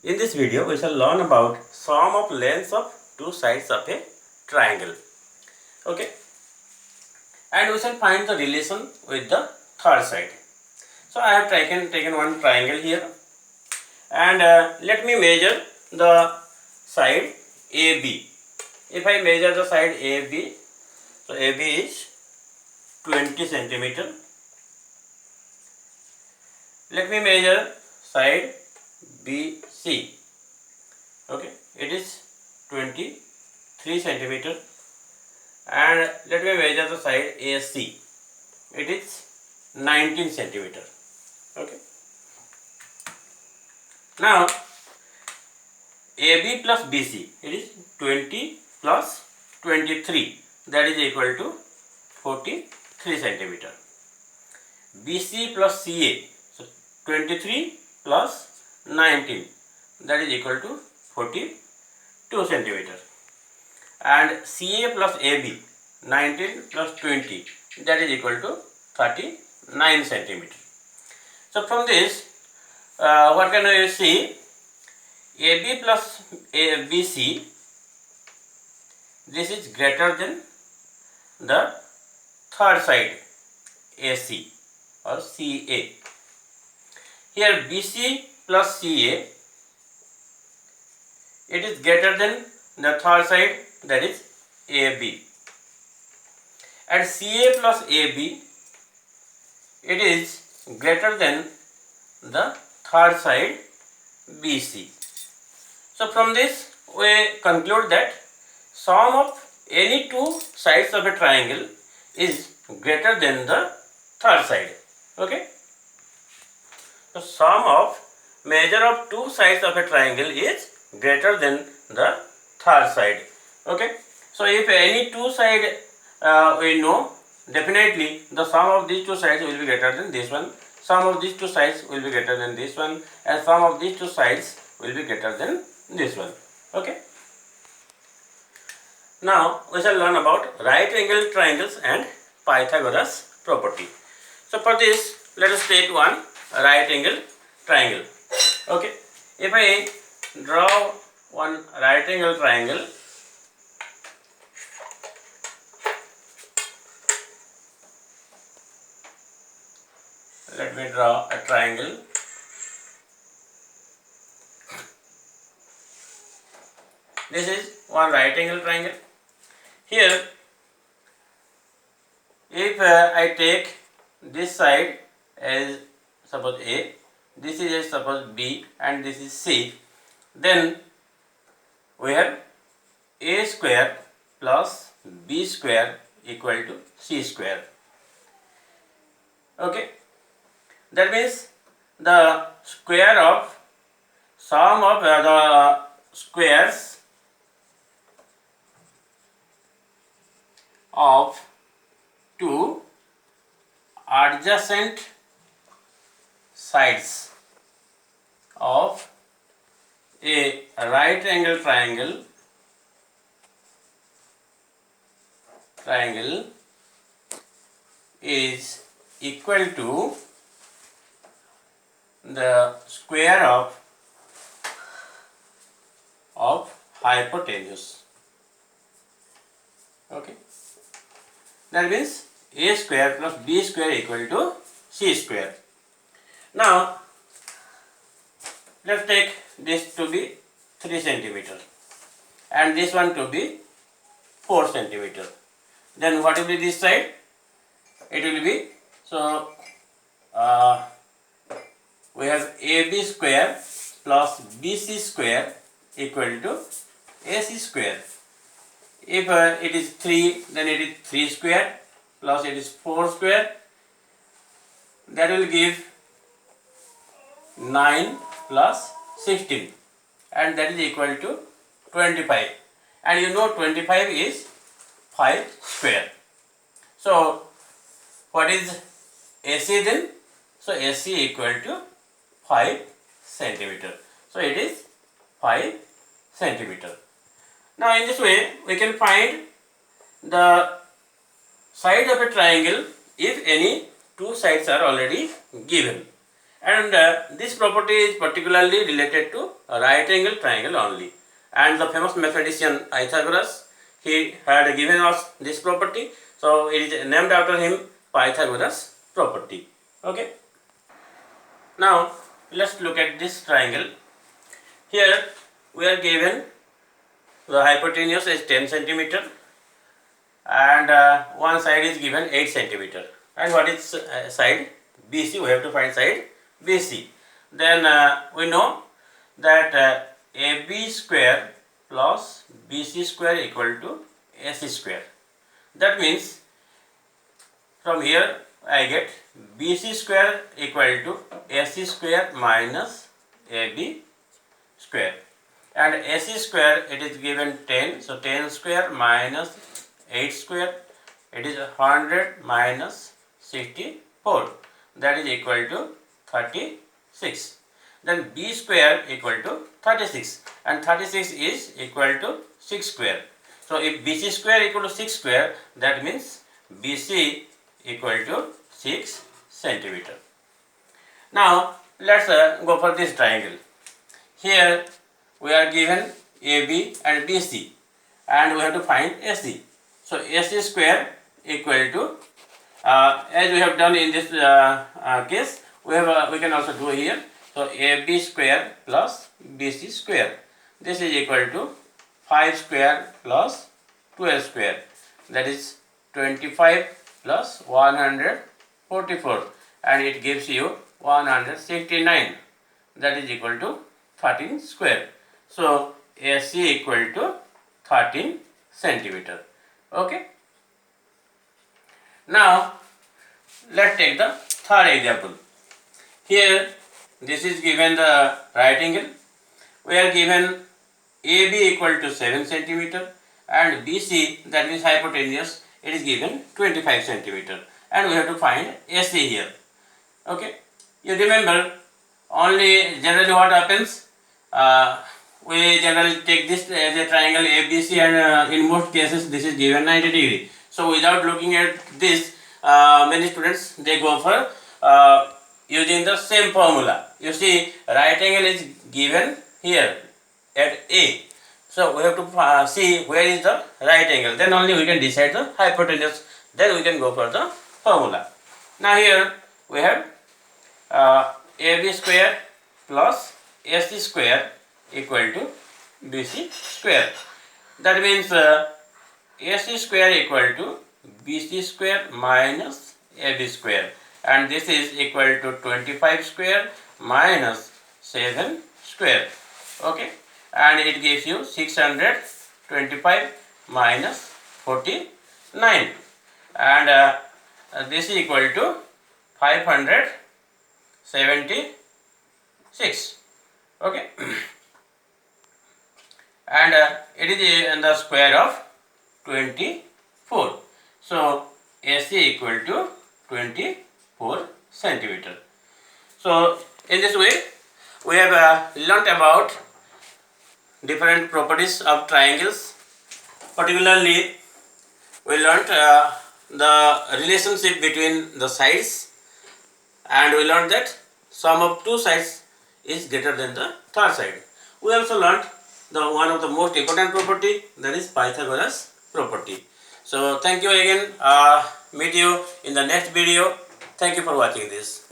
In this video, we shall learn about sum of lengths of two sides of a triangle. Okay, and we shall find the relation with the third side. So I have taken one triangle here, and let me measure the side AB. If I measure the side AB, so AB is 20 centimeter. Let me measure side BC. Okay, it is 23 centimeter, and let me measure the side AC. It is 19 centimeter. Okay. Now AB plus BC, it is 20 plus 23, that is equal to 43 centimeter. BC plus CA, so 23 plus 19, that is equal to 42 centimeter. And CA plus AB, 19 plus 20, that is equal to 39 centimeter. So from this, what can we see? AB plus BC, this is greater than the third side AC or CA. Here BC plus CA, it is greater than the third side, that is AB. And CA plus AB, it is greater than the third side BC. So from this we conclude that sum of any two sides of a triangle is greater than the third side. Okay. So sum of measure of two sides of a triangle is greater than the third side. Okay. So if any two side we know, definitely the sum of these two sides will be greater than this one. Sum of these two sides will be greater than this one, and sum of these two sides will be greater than this one. Okay. Now we shall learn about right angle triangles and Pythagoras property. So for this, let us take one right angle triangle. Okay. If I draw one right angle triangle, let me draw a triangle. This is one right angle triangle. Here, if I take this side as suppose A, this is as suppose B, and this is C, then we have A square plus B square equal to C square. Okay. That means the square of sum of the squares of two adjacent sides of a right angle triangle is equal to the square of hypotenuse. Okay. That means A square plus B square equal to C square. Now let's take this to be 3 centimeter and this one to be 4 centimeter. Then what will be this side? It will be, so we have AB square plus BC square equal to AC square. If it is 3, then it is 3 square plus it is 4 square. That will give 9 plus 16, and that is equal to 25. And you know 25 is 5 square. So what is AC then? So AC equal to 5 centimeter. So it is 5 centimeter. Now in this way we can find the side of a triangle if any two sides are already given. And this property is particularly related to a right angle triangle only. And the famous mathematician Pythagoras, he had given us this property, so it is named after him, Pythagoras property. Okay. Now let's look at this triangle. Here we are given the hypotenuse is 10 centimeter and one side is given 8 centimeter. And what is side BC? We have to find side BC. Then we know that AB square plus BC square equal to AC square. That means from here I get BC square equal to AC square minus AB square, and AC square it is given 10, so 10 square minus 8 square, it is 100 minus 64, that is equal to 36. Then B square equal to 36, and 36 is equal to 6 square. So if BC square equal to 6 square, that means BC equal to 6 centimeter. Now let's go for this triangle. Here we are given AB and BC, and we have to find AC. So AC square equal to, as we have done in this case, we can also do here. So AB square plus BC square, this is equal to 5 square plus 12 square, that is 25 plus 144, and it gives you 169, that is equal to 13 square. So AC equal to 13 centimeter. Okay. Now let's take the third example. Here this is given the right angle. We are given AB equal to 7 centimeter and BC, that means hypotenuse, it is given 25 centimeter, and we have to find AC here. Okay. You remember, only generally what happens, we generally take this as a triangle ABC, and in most cases this is given 90 degree. So without looking at this, many students they go for using the same formula. You see, right angle is given here at A. So we have to see where is the right angle, then only we can decide the hypotenuse, then we can go for the formula. Now here we have AB square plus AC square equal to BC square. That means AC square equal to BC square minus AB square, and this is equal to 25 square minus 7 square. Okay, and it gives you 625 minus 49, and this is equal to 576. Okay, and it is in the square of 24. So AC equal to 24 centimeter. So in this way we have learnt about different properties of triangles. Particularly we learnt the relationship between the sides, and we learnt that sum of two sides is greater than the third side. We also learnt one of the most important property, that is Pythagoras property. So thank you again. Meet you in the next video. Thank you for watching this.